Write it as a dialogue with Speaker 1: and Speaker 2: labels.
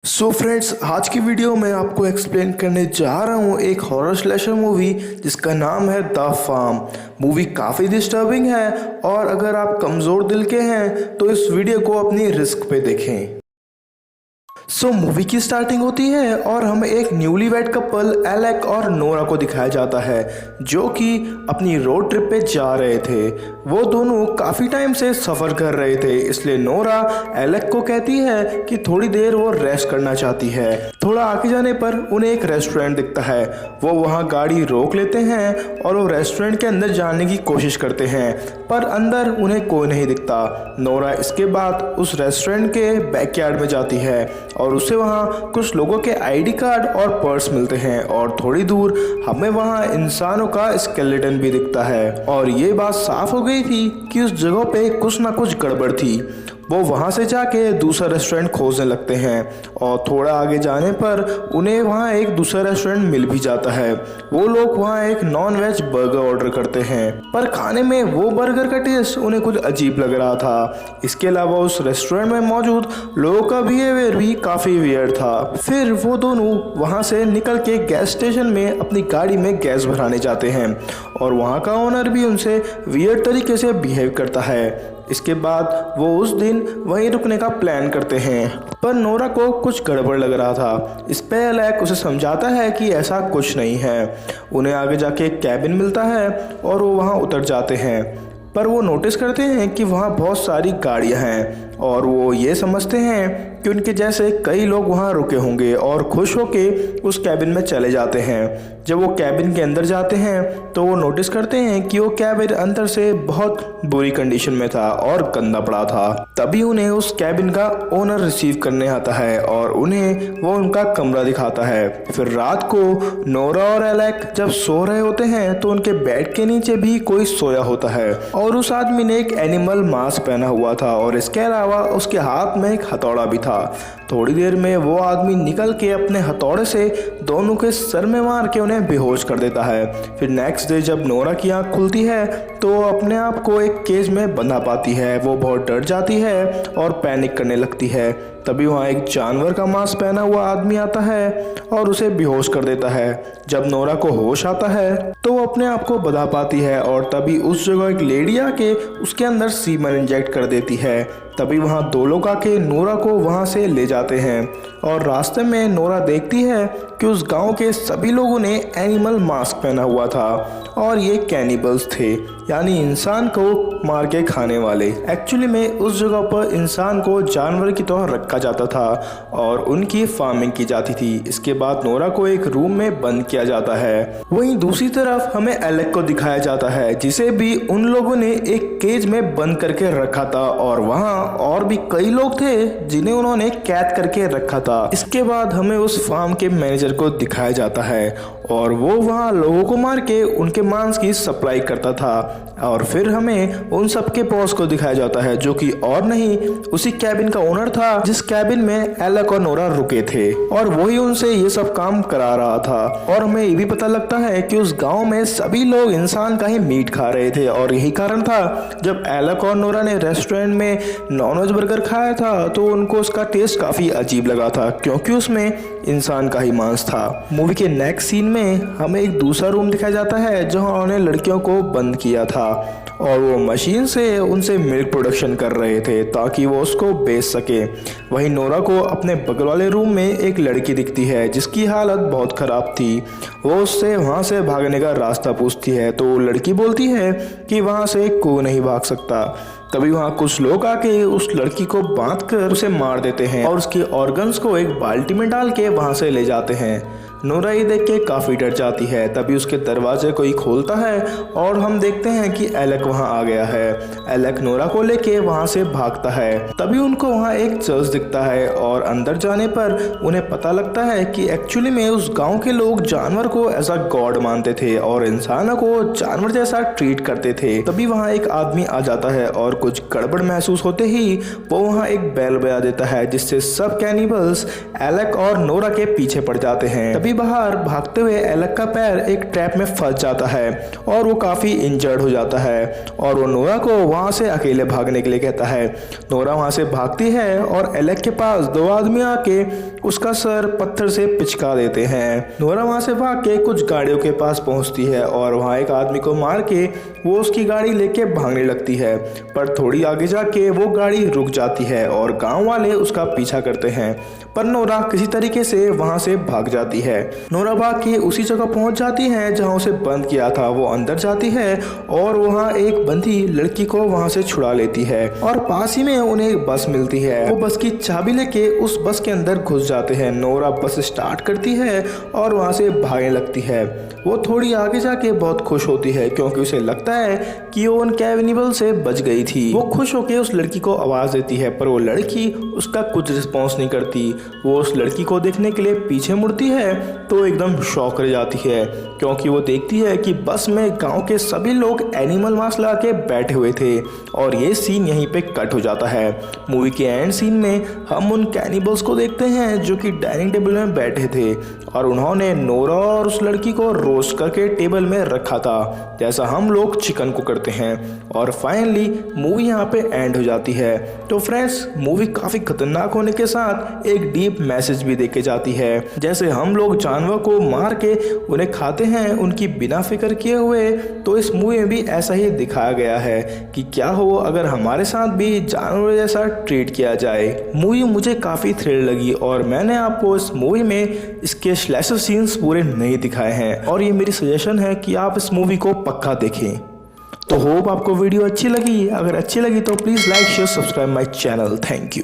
Speaker 1: So friends, आज की video में आपको एक्सप्लेन करने जा रहा हूँ एक हॉरर स्लैशर मूवी जिसका नाम है द फार्म। मूवी काफ़ी डिस्टर्बिंग है और अगर आप कमज़ोर दिल के हैं तो इस वीडियो को अपनी रिस्क पे देखें। मूवी की स्टार्टिंग होती है और हमें एक न्यूलीवेड कपल एलेक और नोरा को दिखाया जाता है जो कि अपनी रोड ट्रिप पे जा रहे थे। वो दोनों काफ़ी टाइम से सफ़र कर रहे थे, इसलिए नोरा एलेक को कहती है कि थोड़ी देर वो रेस्ट करना चाहती है। थोड़ा आगे जाने पर उन्हें एक रेस्टोरेंट दिखता है। वो वहाँ गाड़ी रोक लेते हैं और वो रेस्टोरेंट के अंदर जाने की कोशिश करते हैं, पर अंदर उन्हें कोई नहीं दिखता। नोरा इसके बाद उस रेस्टोरेंट के बैकयार्ड में जाती है और उसे वहाँ कुछ लोगों के आईडी कार्ड और पर्स मिलते हैं और थोड़ी दूर हमें वहाँ इंसानों का स्केलेटन भी दिखता है। और ये बात साफ हो गई थी कि उस जगह पे कुछ ना कुछ गड़बड़ थी। वो वहाँ से जाके दूसरा रेस्टोरेंट खोजने लगते हैं और थोड़ा आगे जाने पर उन्हें वहाँ एक दूसरा रेस्टोरेंट मिल भी जाता है। वो लोग वहाँ एक नॉन वेज बर्गर ऑर्डर करते हैं, पर खाने में वो बर्गर का टेस्ट उन्हें कुछ अजीब लग रहा था। इसके अलावा उस रेस्टोरेंट में मौजूद लोगों का बिहेवियर भी काफ़ी वियर्ड था। फिर वो दोनों वहाँ से निकल के गैस स्टेशन में अपनी गाड़ी में गैस भराने जाते हैं और वहाँ का ओनर भी उनसे वियर्ड तरीके से बिहेव करता है। इसके बाद वो उस दिन वहीं रुकने का प्लान करते हैं, पर नोरा को कुछ गड़बड़ लग रहा था। इस पे एलेक उसे समझाता है कि ऐसा कुछ नहीं है। उन्हें आगे जाके एक कैबिन मिलता है और वो वहाँ उतर जाते हैं, पर वो नोटिस करते हैं कि वहाँ बहुत सारी गाड़ियाँ हैं और वो ये समझते हैं कि उनके जैसे कई लोग वहाँ रुके होंगे और खुश होके उस कैबिन में चले जाते हैं। जब वो कैबिन के अंदर जाते हैं तो वो नोटिस करते हैं कि वो कैबिन अंदर से बहुत बुरी कंडीशन में था और गंदा पड़ा था। तभी उन्हें उस कैबिन का ओनर रिसीव करने आता है और उन्हें वो उनका कमरा दिखाता है। फिर रात को नोरा और एलेक जब सो रहे होते हैं तो उनके बेड के नीचे भी कोई सोया होता है और उस आदमी ने एक एनिमल मास्क पहना हुआ था और इसके अलावा उसके हाथ में एक हथौड़ा भी था। थोड़ी देर में वो आदमी निकल के अपने हथौड़े से दोनों के सर में मार के उन्हें बेहोश कर देता है। फिर नेक्स्ट डे जब नोरा की आंख खुलती है तो वो अपने आप को एक केज में बंधा पाती है। वो बहुत डर जाती है और पैनिक करने लगती है। तभी वहाँ एक जानवर का मांस पहना हुआ आदमी आता है और उसे बेहोश कर देता है। जब नोरा को होश आता है तो वो अपने आप को बधा पाती है और तभी उस जगह एक लेडी आके उसके अंदर सीमन इंजेक्ट कर देती है। तभी वहाँ दो लोग आके नोरा को वहाँ से ले जाते हैं और रास्ते में नोरा देखती है कि उस गांव के सभी लोगों ने एनिमल मास्क पहना हुआ था और ये कैनिबल्स थे, यानी इंसान को मार के खाने वाले। एक्चुअली में उस जगह पर इंसान को जानवर की तरह रखा जाता था और उनकी फार्मिंग की जाती थी। इसके बाद नोरा को एक रूम में बंद किया जाता है। वहीं दूसरी तरफ हमें एलेक को दिखाया जाता है जिसे भी उन लोगों ने एक केज में बंद करके रखा था और वहाँ और भी कई लोग थे जिन्हें उन्होंने कैद करके रखा था। इसके बाद हमें उस फार्म के मैनेजर को दिखाया जाता है और वो वहाँ लोगों को मार के उनके मांस की सप्लाई करता था। और फिर हमें उन सबके बॉस को दिखाया जाता है जो कि और नहीं उसी कैबिन का ओनर था जिस कैबिन में एलेक और नोरा रुके थे और वही उनसे ये सब काम करा रहा था। और हमें ये भी पता लगता है कि उस गांव में सभी लोग इंसान का ही मीट खा रहे थे और यही कारण था जब एलेक और नोरा ने रेस्टोरेंट में नॉनवेज बर्गर खाया था तो उनको उसका टेस्ट काफ़ी अजीब लगा था क्योंकि उसमें इंसान का ही मांस था। मूवी के नेक्स्ट सीन में हमें एक दूसरा रूम दिखाया जाता है जहां उन्होंने लड़कियों को बंद किया था और वो मशीन से उनसे मिल्क प्रोडक्शन कर रहे थे ताकि वो उसको बेच सके। वहीं नोरा को अपने बगल वाले रूम में एक लड़की दिखती है जिसकी हालत बहुत ख़राब थी। वो उससे वहाँ से भागने का रास्ता पूछती है तो लड़की बोलती है कि वहाँ से कोई नहीं भाग सकता। तभी वहाँ कुछ लोग आके उस लड़की को बांधकर उसे मार देते हैं और उसके ऑर्गन्स को एक बाल्टी में डाल के वहाँ से ले जाते हैं। नोरा ये देख के काफ़ी डर जाती है। तभी उसके दरवाजे कोई खोलता है और हम देखते हैं कि एलेक वहाँ आ गया है। एलेक नोरा को लेके वहाँ से भागता है। तभी उनको वहाँ एक चर्च दिखता है और अंदर जाने पर उन्हें पता लगता है कि एक्चुअली में उस गांव के लोग जानवर को एज अ गॉड मानते थे और इंसानों को जानवर जैसा ट्रीट करते थे। तभी वहाँ एक आदमी आ जाता है और कुछ गड़बड़ महसूस होते ही वो वहाँ एक बेल बजा देता है, जिससे सब कैनिबल्स एलेक और नोरा के पीछे पड़ जाते हैं। तभी बाहर भागते हुए एलेक का पैर एक ट्रैप में फंस जाता है और वो काफी इंजर्ड हो जाता है और वो नोरा को वहाँ से अकेले भागने के लिए कहता है। नोरा वहाँ से भागती है और एलेक के पास दो आदमी आके उसका सर पत्थर से पिचका देते हैं। नोरा वहाँ से भाग के कुछ गाड़ियों के पास पहुँचती है और वहाँ एक आदमी को मार के वो उसकी गाड़ी लेके भागने लगती है, पर थोड़ी आगे जाके वो गाड़ी रुक जाती है और गांव वाले उसका पीछा करते हैं, पर नोरा किसी तरीके से वहां से भाग जाती है। नोरा भाग के उसी जगह पहुंच जाती है जहां उसे बंद किया था। वो अंदर जाती है और वहां एक बंधी लड़की को वहां से छुड़ा लेती है और पास ही में उन्हें एक बस मिलती है। वो बस की चाबी लेके उस बस के अंदर घुस जाते हैं। नोरा बस स्टार्ट करती है और वहां से भागने लगती है। वो थोड़ी आगे जाके बहुत खुश होती है क्योंकि उसे लगता है कि वो उन कैनिबल से बच गई थी। वो खुश होकर उस लड़की को आवाज देती है, पर वो लड़की उसका कुछ रिस्पॉन्स नहीं करती। वो उस लड़की को देखने के लिए पीछे मुड़ती है तो एकदम शॉक रह जाती है क्योंकि वो देखती है कि बस में गांव के सभी लोग एनिमल मास्क लगा के बैठे हुए थे और ये सीन यहीं पे कट हो जाता है। मूवी के एंड सीन में हम उन कैनिबल्स को देखते हैं जो कि डाइनिंग टेबल में बैठे थे और उन्होंने नोरा और उस लड़की को रोस्ट करके टेबल में रखा था, जैसा हम लोग चिकन को करते हैं। और फाइनली मूवी यहाँ पे एंड हो जाती है। तो फ्रेंड्स, मूवी काफ़ी खतरनाक होने के साथ एक डीप मैसेज भी देके जाती है। जैसे हम लोग जानवर को मार के उन्हें खाते हैं उनकी बिना फिक्र किए हुए, तो इस मूवी में भी ऐसा ही दिखाया गया है कि क्या हो अगर हमारे साथ भी जानवर जैसा ट्रीट किया जाए। मूवी मुझे काफ़ी थ्रिल लगी और मैंने आपको इस मूवी में इसके स्लैशर सीन्स पूरे नहीं दिखाए हैं और ये मेरी सजेशन है कि आप इस मूवी को पक्का देखें। तो होप आपको वीडियो अच्छी लगी। अगर अच्छी लगी तो please like share subscribe my channel. Thank you.